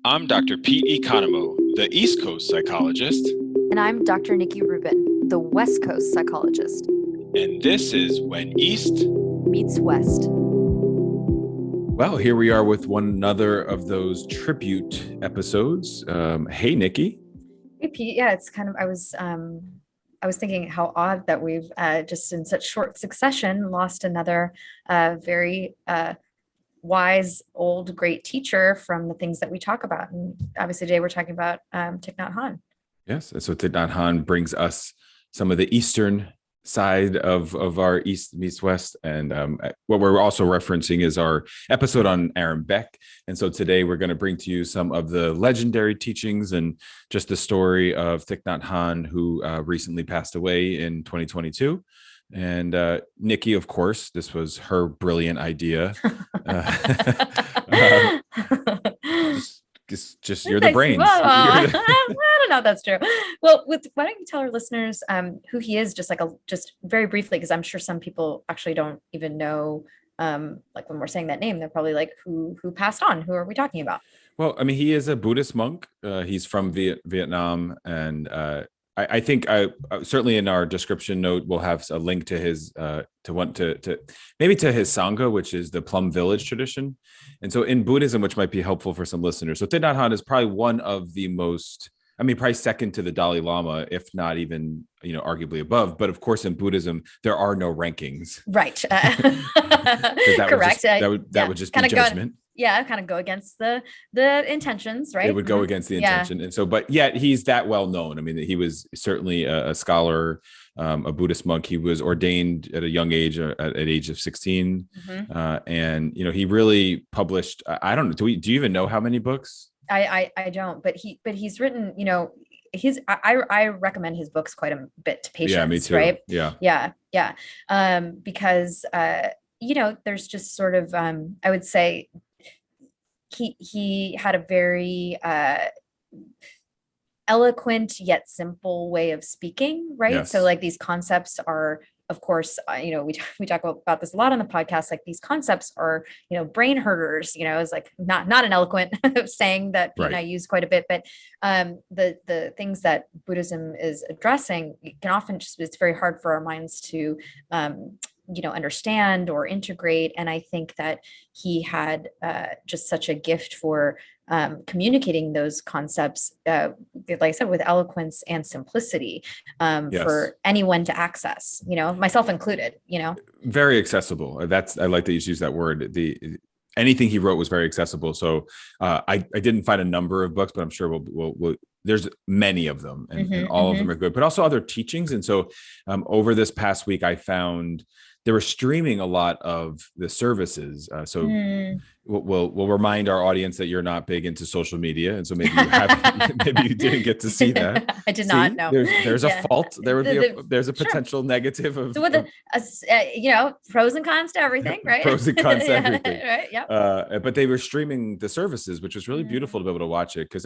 I'm Dr. Pete Economo, the East Coast psychologist. And I'm Dr. Nikki Rubin, the West Coast psychologist. And this is When East Meets West. Well, here we are with one another of those tribute episodes. Hey, Nikki. Hey, Pete. Yeah, it's kind of, I was thinking how odd that we've just in such short succession lost another very wise, old, great teacher from the things that we talk about. And obviously today we're talking about Thich Nhat Hanh. Yes, and so Thich Nhat Hanh brings us some of the Eastern side of our East meets West. And what we're also referencing is our episode on Aaron Beck. And so today we're going to bring to you some of the legendary teachings and just the story of Thich Nhat Hanh, who recently passed away in 2022. And Nikki, of course, this was her brilliant idea. Just you're the brains. I don't know if that's true. Well, why don't you tell our listeners who he is, just very briefly, because I'm sure some people actually don't even know. Like when we're saying that name, they're probably like, who passed on? Who are we talking about? Well, I mean, he is a Buddhist monk. He's from Vietnam, and I think certainly in our description note we'll have a link to his to maybe to his Sangha, which is the Plum Village tradition. And so in Buddhism, which might be helpful for some listeners, so Thich Nhat Hanh is probably one of the most, I mean, probably second to the Dalai Lama, if not even, arguably above. But of course, in Buddhism, there are no rankings. Right. Correct. That would just be judgment. Kind of go against the intentions, right? It would go against the intention. And so, but yet he's that well known. I mean, he was certainly a scholar, a Buddhist monk. He was ordained at a young age, at age of 16. And, he really published, I don't know, do you even know how many books? I don't, but he's written, I recommend his books quite a bit to patients. Yeah, me too. Right. Yeah. Because, there's just sort of, I would say, he had a very eloquent yet simple way of speaking, right? Yes. So like these concepts are, of course, we talk about this a lot on the podcast. Like these concepts are, brain herders. Is like not an eloquent saying that Pete and I use quite a bit, but the things that Buddhism is addressing can often it's very hard for our minds to understand or integrate. And I think that he had just such a gift for communicating those concepts, like I said, with eloquence and simplicity for anyone to access, myself included, Very accessible. I like that you use that word. Anything he wrote was very accessible. So I didn't find a number of books, but I'm sure we'll there's many of them and all of them are good, but also other teachings. And so over this past week, I found they were streaming a lot of the services. We'll remind our audience that you're not big into social media. And so maybe you didn't get to see that. I did not know. There's a fault. There's a potential negative of, so with pros and cons to everything, right? Pros and cons to everything. Right. Yeah. But they were streaming the services, which was really beautiful to be able to watch it. Cause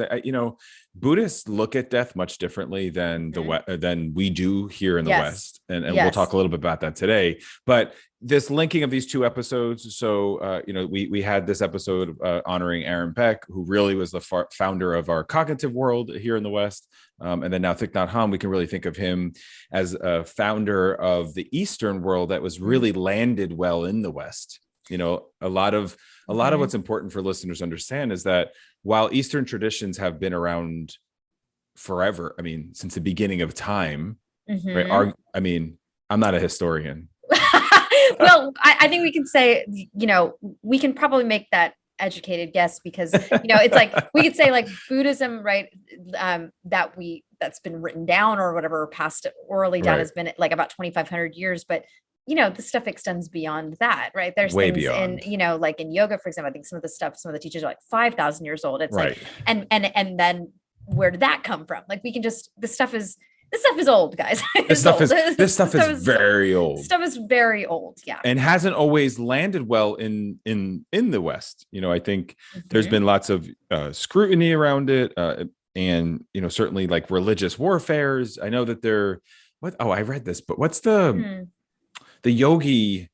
Buddhists look at death much differently than than we do here in the West. And we'll talk a little bit about that today. But this linking of these two episodes. So, we had this episode honoring Aaron Beck, who really was the founder of our cognitive world here in the West. And then now Thich Nhat Hanh, we can really think of him as a founder of the Eastern world that was really landed well in the West. A lot of what's important for listeners to understand is that while Eastern traditions have been around forever, I mean, since the beginning of time, right? I'm not a historian. Well, I think we can say, we can probably make that educated guess because, it's like, we could say like Buddhism, right. That's been written down or whatever, passed orally down has been like about 2,500 years, but the stuff extends beyond that, right? There's way things beyond. in, like in yoga, for example, I think some of the teachers are like 5,000 years old. It's like, and then where did that come from? Like this stuff is old, guys. This stuff is very old. Stuff is very old, yeah. And hasn't always landed well in the West. I think there's been lots of scrutiny around it, and certainly like religious warfares. I know that I read this, but what's the yogi,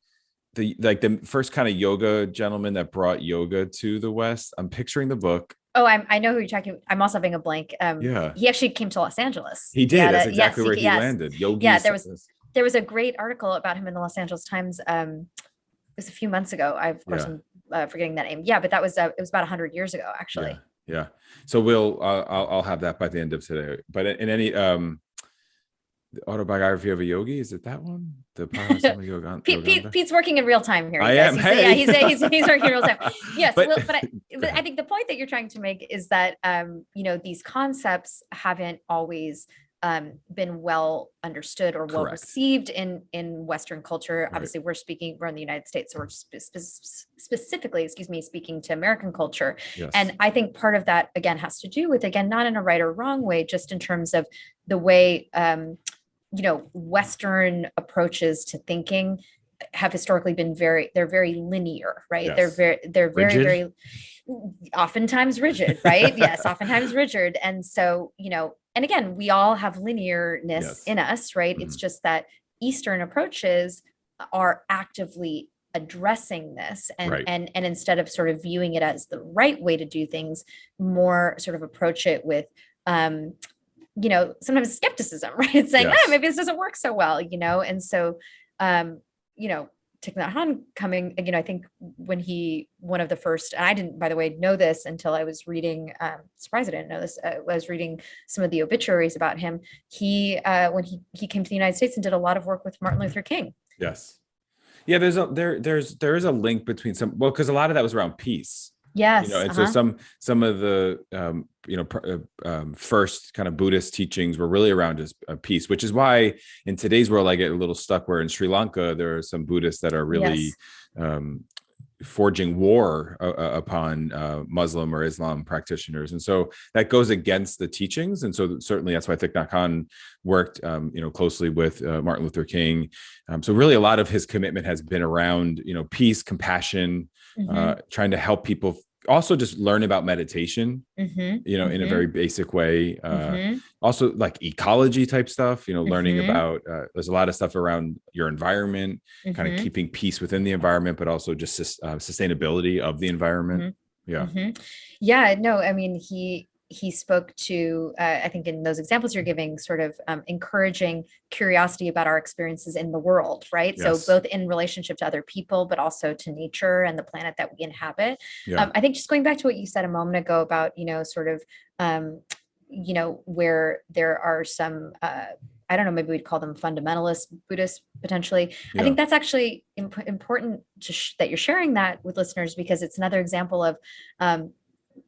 the first kind of yoga gentleman that brought yoga to the West? I'm picturing the book. I know who you're talking. I'm also having a blank. Yeah. He actually came to Los Angeles. He did. That's exactly where he yes. landed. Yogi. Yeah, there was a great article about him in the Los Angeles Times. It was a few months ago. I'm forgetting that name. Yeah, but that was it was about 100 years ago, actually. Yeah. So I'll have that by the end of today. But in any the autobiography of a yogi, is it that one? The Pete's working in real time here. I am. Hey. He's working in real time. Yes, but I think the point that you're trying to make is that these concepts haven't always been well understood or well received in Western culture. Right. Obviously, we're in the United States, so we're specifically, speaking to American culture. Yes. And I think part of that, again, has to do with, not in a right or wrong way, just in terms of the way, Western approaches to thinking have historically been very linear, right? Yes. They're very oftentimes rigid, right? Yes, oftentimes rigid. And so, and again, we all have linearness in us, right? Mm-hmm. It's just that Eastern approaches are actively addressing this and instead of sort of viewing it as the right way to do things, more sort of approach it with sometimes skepticism, right? It's saying, maybe this doesn't work so well, and so Thich Nhat Hanh coming, I think when one of the first, and I didn't, by the way, know this until I was reading, surprised I didn't know this, I was reading some of the obituaries about him. When he came to the United States and did a lot of work with Martin Luther King. Yes. Yeah, there is a link between because a lot of that was around peace. Yes. And so some of the first kind of Buddhist teachings were really around just peace, which is why in today's world I get a little stuck where in Sri Lanka there are some Buddhists that are really forging war upon Muslim or Islam practitioners, and so that goes against the teachings. And so certainly that's why Thich Nhat Hanh worked closely with Martin Luther King. So really a lot of his commitment has been around peace, compassion, trying to help people also just learn about meditation, in a very basic way. Also like ecology type stuff, learning about, there's a lot of stuff around your environment, kind of keeping peace within the environment, but also just sustainability of the environment. Yeah, no, I mean, he spoke to, I think in those examples you're giving, sort of encouraging curiosity about our experiences in the world, right? Yes. So both in relationship to other people, but also to nature and the planet that we inhabit. Yeah. I think just going back to what you said a moment ago about, sort of, where there are some, I don't know, maybe we'd call them fundamentalist Buddhists potentially. Yeah. I think that's actually important that you're sharing that with listeners, because it's another example of,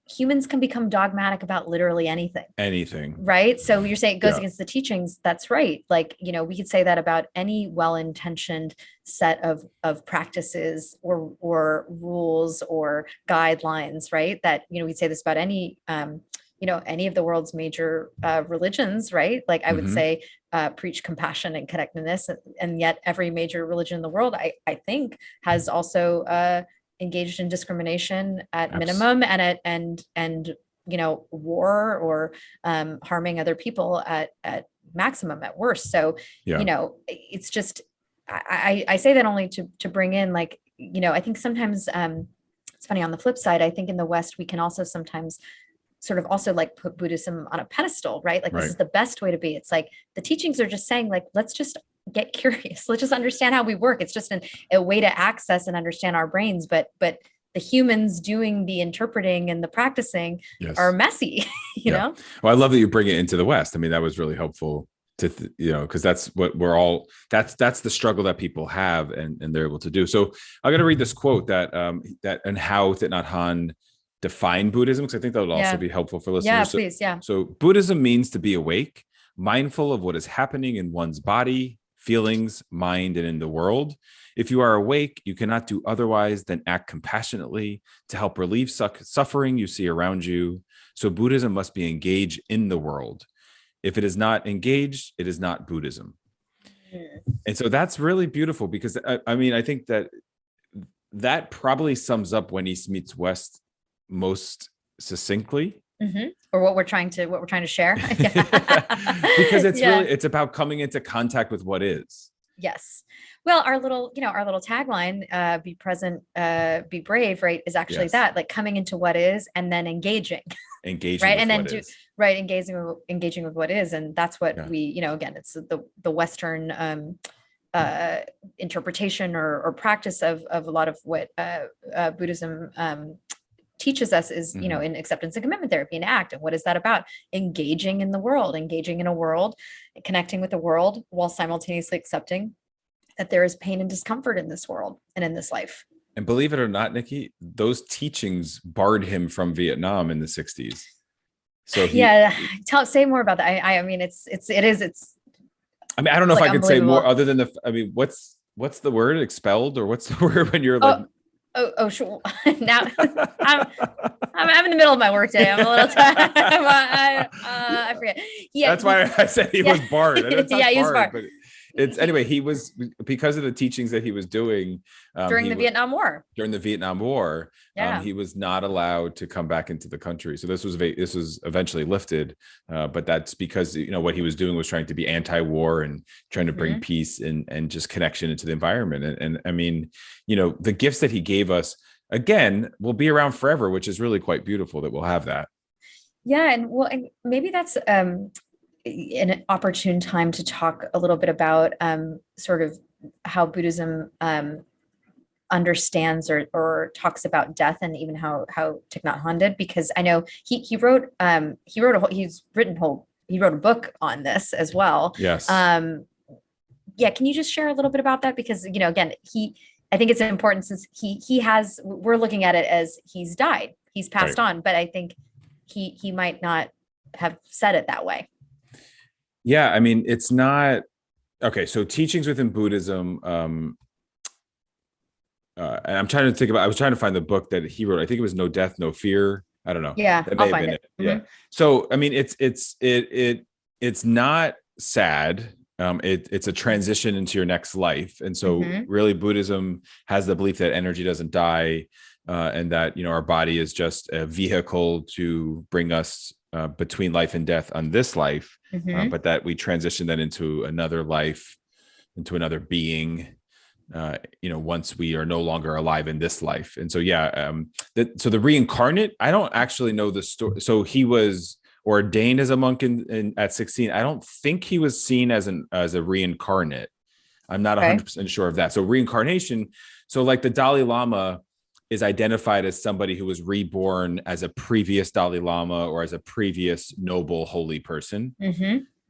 humans can become dogmatic about literally anything, right? So you're saying it goes against the teachings. That's right. Like, we could say that about any well-intentioned set of practices or rules or guidelines, right? That, we'd say this about any of the world's major religions, right? Like I would say, preach compassion and connectedness, and yet every major religion in the world, I think, has also engaged in discrimination at minimum, and war or harming other people at maximum, at worst. So it's just I say that only to bring in, like, I think sometimes it's funny, on the flip side, I think in the West we can also sometimes sort of also like put Buddhism on a pedestal, right? Like this is the best way to be. It's like the teachings are just saying, like, let's just get curious. Let's just understand how we work. It's just a way to access and understand our brains. But the humans doing the interpreting and the practicing are messy, you know? Well, I love that you bring it into the West. I mean, that was really helpful to, because that's what we're all, that's the struggle that people have and they're able to do. So I'm going to read this quote that and how Thich Nhat Hanh defined Buddhism, because I think that would also be helpful for listeners. Yeah, please. Yeah. So Buddhism means to be awake, mindful of what is happening in one's body, feelings, mind, and in the world. If you are awake, you cannot do otherwise than act compassionately to help relieve suffering you see around you. So Buddhism must be engaged in the world. If it is not engaged, it is not Buddhism. And so that's really beautiful, because I mean, I think that probably sums up when East meets West most succinctly. Or what we're trying to share. Because it's really, it's about coming into contact with what is. Yes. Well, our little tagline, be present, be brave, right, is actually that, like coming into what is and then engaging. Engaging right. with And then what is. right, engaging with what is. And that's what we, again, it's the Western interpretation or practice of a lot of what Buddhism teaches us is, in acceptance and commitment therapy and ACT. And what is that about? Engaging in the world, engaging in a world, connecting with the world while simultaneously accepting that there is pain and discomfort in this world and in this life. And believe it or not, Nikki, those teachings barred him from Vietnam in the 60s. So say more about that. I mean, it's. I mean, I don't know if I could say more other than what's the word, expelled, or what's the word when you're like, Oh, sure. Now I'm in the middle of my workday. I'm a little tired. I forget. Yeah, that's why I said he was barred. He was barred. But it's anyway. He was, because of the teachings that he was doing during the Vietnam War. During the Vietnam War, he was not allowed to come back into the country. So this was eventually lifted, but that's because what he was doing was trying to be anti-war and trying to bring peace and just connection into the environment. And I mean, the gifts that he gave us again will be around forever, which is really quite beautiful that we'll have that. Yeah, and maybe that's an opportune time to talk a little bit about sort of how Buddhism understands or talks about death, and even how Thich Nhat Hanh did, because I know he wrote a book on this as well. Yes. Can you just share a little bit about that? Because again, I think it's important, since we're looking at it as he's died, he's passed on, but I think he might not have said it that way. Yeah, I mean, it's not okay. So teachings within Buddhism, and I'm trying to think about. I was trying to find the book that he wrote. I think it was No Death, No Fear. I don't know. Yeah, I'll find it. Yeah. So I mean, it's not sad. It's a transition into your next life, and so really, Buddhism has the belief that energy doesn't die, and that our body is just a vehicle to bring us between life and death on this life, but that we transition that into another life, into another being, once we are no longer alive in this life. And so, so the reincarnate, I don't actually know the story. So he was ordained as a monk at 16. I don't think he was seen as a reincarnate. I'm not 100% sure of that. So reincarnation, so like the Dalai Lama is identified as somebody who was reborn as a previous Dalai Lama or as a previous noble, holy person.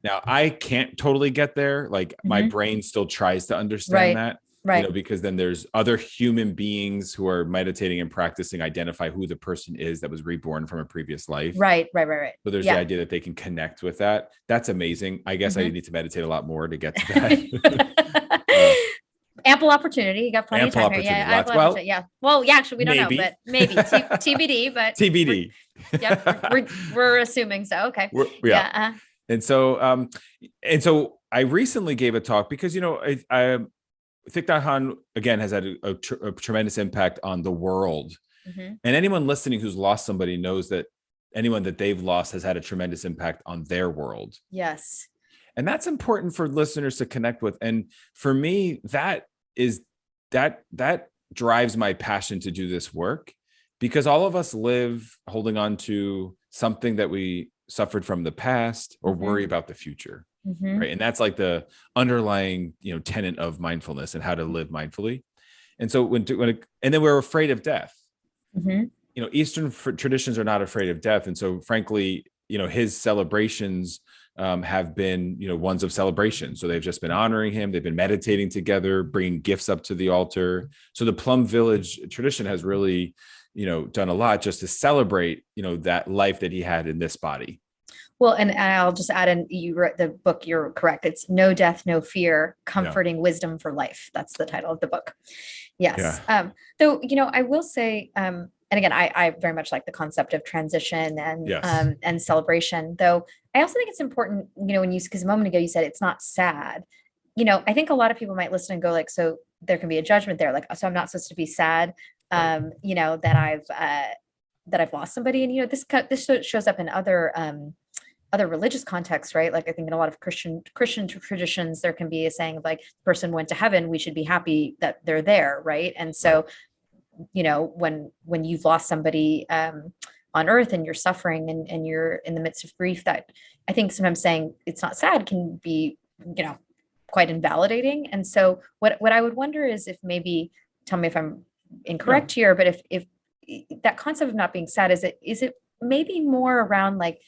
Now, I can't totally get there. Like my brain still tries to understand that, because then there's other human beings who are meditating and practicing, identify who the person is that was reborn from a previous life. Right. So there's the idea that they can connect with that. That's amazing. I guess I need to meditate a lot more to get to that. Ample opportunity. You got plenty of time here. Yeah. Well, actually, we don't know, but maybe TBD. But TBD. We're assuming so. Okay. And so, I recently gave a talk because Thich Nhat Hanh again has had a tremendous impact on the world, and anyone listening who's lost somebody knows that anyone that they've lost has had a tremendous impact on their world. Yes. And that's important for listeners to connect with. And for me, that drives my passion to do this work, because all of us live holding on to something that we suffered from the past or worry about the future. Right. And that's like the underlying, tenet of mindfulness and how to live mindfully. And so and then we're afraid of death. Eastern traditions are not afraid of death. And so frankly, his celebrations have been, ones of celebration. So they've just been honoring him. They've been meditating together, bringing gifts up to the altar. So the Plum Village tradition has really, done a lot just to celebrate, that life that he had in this body. Well, and I'll just add in, you wrote the book, you're correct. It's No Death, No Fear, Comforting Wisdom for Life. That's the title of the book. Yes. Yeah. Though, I will say, and again, I very much like the concept of transition and celebration, though I also think it's important, because a moment ago you said it's not sad. I think a lot of people might listen and go like, so there can be a judgment there. Like, so I'm not supposed to be sad, that I've lost somebody. And, this shows up in other other religious contexts, right? Like I think in a lot of Christian traditions, there can be a saying of like, the person went to heaven, we should be happy that they're there, right? And so, you know, when you've lost somebody on earth and you're suffering and you're in the midst of grief, that I think sometimes saying it's not sad can be, you know, quite invalidating. And so what I would wonder is if maybe, tell me if I'm incorrect here, but if that concept of not being sad, is it maybe more around like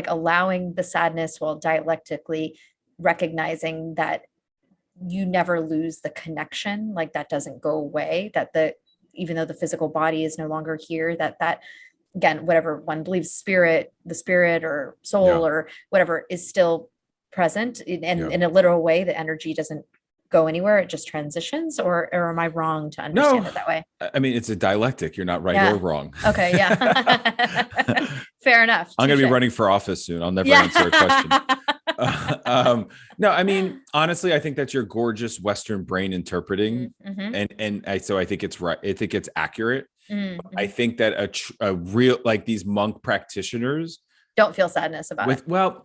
allowing the sadness while dialectically recognizing that you never lose the connection, like that doesn't go away, that even though the physical body is no longer here, that again, whatever one believes, the spirit or soul or whatever is still present in a literal way. The energy doesn't go anywhere, it just transitions, or am I wrong to understand it that way? I mean, it's a dialectic. You're not right or wrong. Okay, yeah. Fair enough. I'm going to be running for office soon. I'll never answer a question. No, I mean, honestly, I think that's your gorgeous Western brain interpreting. So I think it's right. I think it's accurate. I think that a real, like these monk practitioners don't feel sadness about it. Well,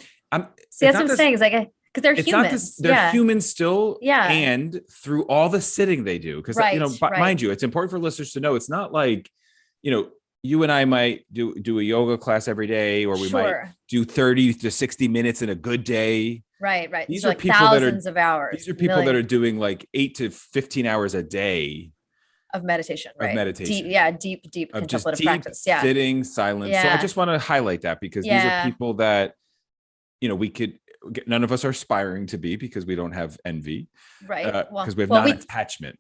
see, that's what I'm saying is like, because they're humans. They're humans still. And through all the sitting they do, because, you know, mind you, it's important for listeners to know, it's not like, you know, you and I might do a yoga class every day, or we might do 30 to 60 minutes in a good day. Right. These are like people thousands of hours. These are people that are doing like 8 to 15 hours a day of meditation, right? Deep of contemplative practice. Sitting, silence. So I just want to highlight that, because these are people that, you know, none of us are aspiring to be, because we don't have envy, right? Because we have non-attachment.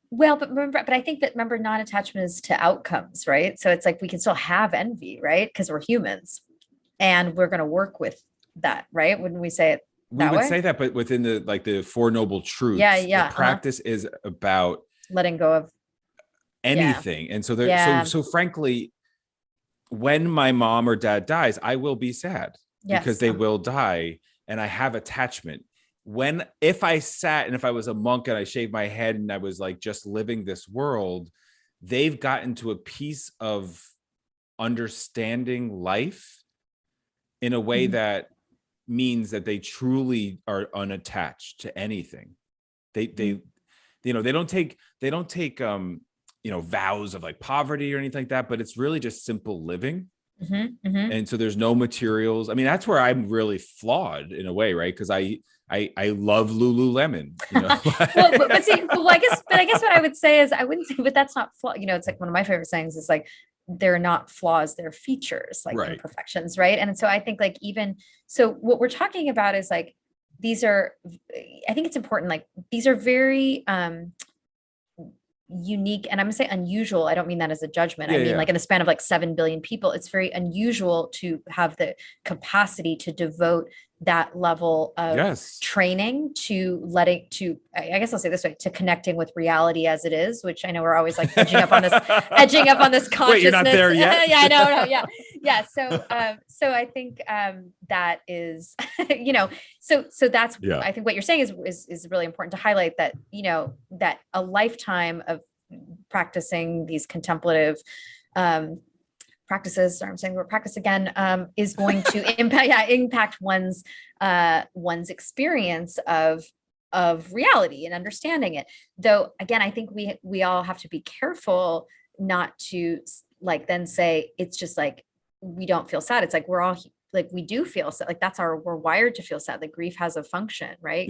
Well, but I think that, remember, non-attachment is to outcomes, right? So it's like we can still have envy, right? Because we're humans, and we're going to work with that, right? Wouldn't we say it? We would say that, but within the Four Noble Truths, the practice is about letting go of anything. And so so frankly, when my mom or dad dies, I will be sad because they will die, and I have attachment. If I sat and if I was a monk and I shaved my head and I was like just living this world, they've gotten to a piece of understanding life in a way that means that they truly are unattached to anything. They you know, they don't take you know, vows of like poverty or anything like that, but it's really just simple living. And so there's no materials. I mean, that's where I'm really flawed in a way, right? Because I love Lululemon, you know. I guess what I would say is, I wouldn't say, but that's not flaw. You know, it's like one of my favorite sayings is like, they're not flaws, they're features, like imperfections, right? And so I think like, even so, what we're talking about is like, I think it's important, like these are very unique, and I'm gonna say unusual. I don't mean that as a judgment. I mean, like in the span of like 7 billion people, it's very unusual to have the capacity to devote that level of training to I guess I'll say this way, to connecting with reality as it is, which I know we're always like edging up on this consciousness. Wait, you're not there yet? Yeah. So I think that is, you know, so that's, I think what you're saying is really important to highlight, that, you know, that a lifetime of practicing these contemplative practices, sorry, I'm saying the word practice again, is going to impact one's experience of reality and understanding it. Though, again, I think we all have to be careful not to like then say it's just like we don't feel sad. It's like we're all like, we do feel sad. Like we're wired to feel sad. Like grief has a function, right?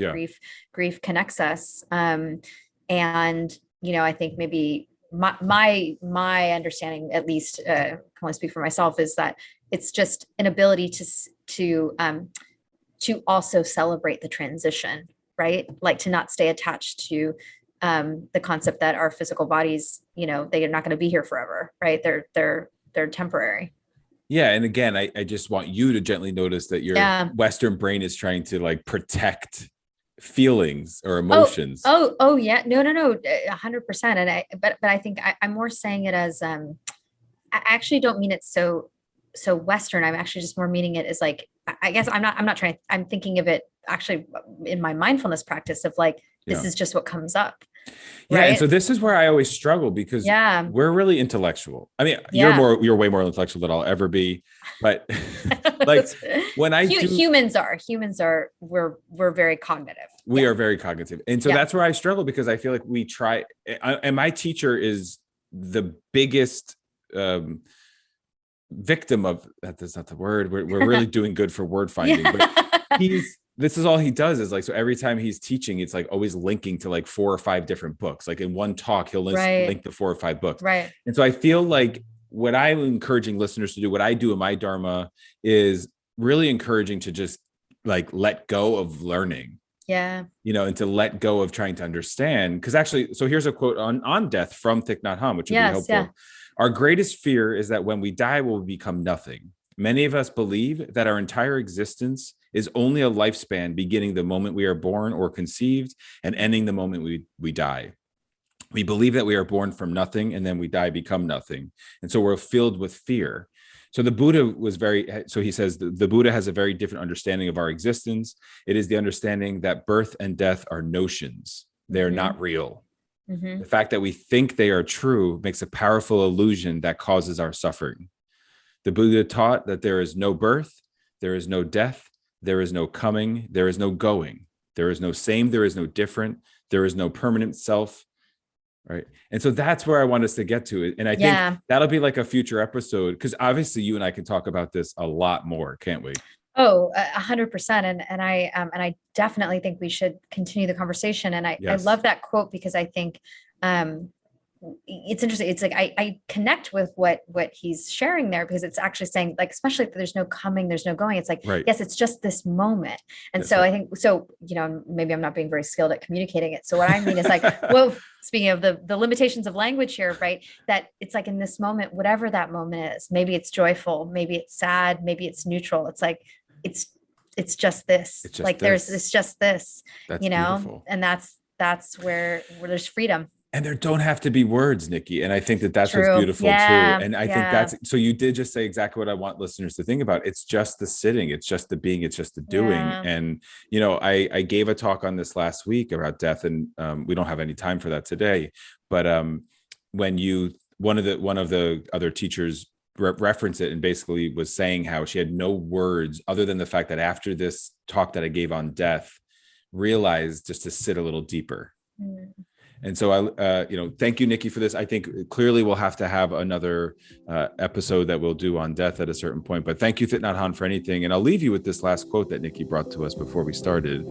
Grief connects us. And, you know, I think maybe my understanding, at least, I can only speak for myself, is that it's just an ability to also celebrate the transition, right? Like to not stay attached to the concept that our physical bodies, you know, they are not going to be here forever, right? They're temporary. Yeah. And again, I just want you to gently notice that your Western brain is trying to like protect feelings or emotions. Oh yeah. No, 100%. And but I think I'm more saying it as, I actually don't mean it so Western. I'm actually just more meaning it as like, I guess I'm thinking of it actually in my mindfulness practice of like, this is just what comes up. Yeah. Right? And so this is where I always struggle, because we're really intellectual. I mean, you're way more intellectual than I'll ever be. But like when I humans are, we're very cognitive. We are very cognitive. And so that's where I struggle, because I feel like we try, and my teacher is the biggest victim of that. That's not the word. We're really doing good for word finding, but this is all he does is like, so every time he's teaching, it's like always linking to like 4 or 5 different books. Like in one talk, he'll link to 4 or 5 books. Right. And so I feel like what I'm encouraging listeners to do, what I do in my Dharma, is really encouraging to just like let go of learning. Yeah. And to let go of trying to understand. Because actually, so here's a quote on death from Thich Nhat Hanh, which would be helpful. Yeah. Our greatest fear is that when we die, we'll become nothing. Many of us believe that our entire existence is only a lifespan beginning the moment we are born or conceived and ending the moment we die. We believe that we are born from nothing and then we die, become nothing. And so we're filled with fear. So the Buddha he says the Buddha has a very different understanding of our existence. It is the understanding that birth and death are notions. They're not real. Mm-hmm. The fact that we think they are true makes a powerful illusion that causes our suffering. The Buddha taught that there is no birth, there is no death, there is no coming, there is no going, there is no same, there is no different, there is no permanent self. Right. And so that's where I want us to get to it. And I think that'll be like a future episode, because obviously you and I can talk about this a lot more, can't we? Oh, 100%. And I definitely think we should continue the conversation. And I love that quote, because I think it's interesting. It's like I connect with what he's sharing there, because it's actually saying, like, especially if there's no coming, there's no going. It's like, yes, it's just this moment. And so I think, maybe I'm not being very skilled at communicating it. So what I mean is like, well, speaking of the limitations of language here, right? That it's like in this moment, whatever that moment is, maybe it's joyful, maybe it's sad, maybe it's neutral. It's like, it's just this, it's just like this. It's just this, that's beautiful. And that's where there's freedom. And there don't have to be words, Nikki. And I think that's what's beautiful too. And I think that's, so you did just say exactly what I want listeners to think about. It's just the sitting, it's just the being, it's just the doing. And, I gave a talk on this last week about death, and we don't have any time for that today. But when one of the other teachers referenced it and basically was saying how she had no words other than the fact that after this talk that I gave on death, realized just to sit a little deeper. And so thank you, Nikki, for this. I think clearly we'll have to have another episode that we'll do on death at a certain point. But thank you, Thich Nhat Hanh, for anything. And I'll leave you with this last quote that Nikki brought to us before we started,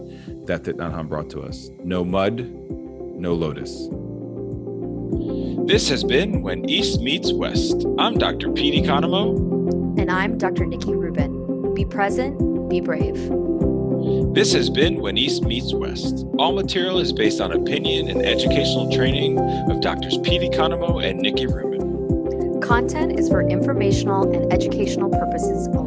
that Thich Nhat Hanh brought to us. No mud, no lotus. This has been When East Meets West. I'm Dr. Pete Economo. And I'm Dr. Nikki Rubin. Be present, be brave. This has been When East Meets West. All material is based on opinion and educational training of Drs. Pete Economo and Nikki Rubin. Content is for informational and educational purposes only.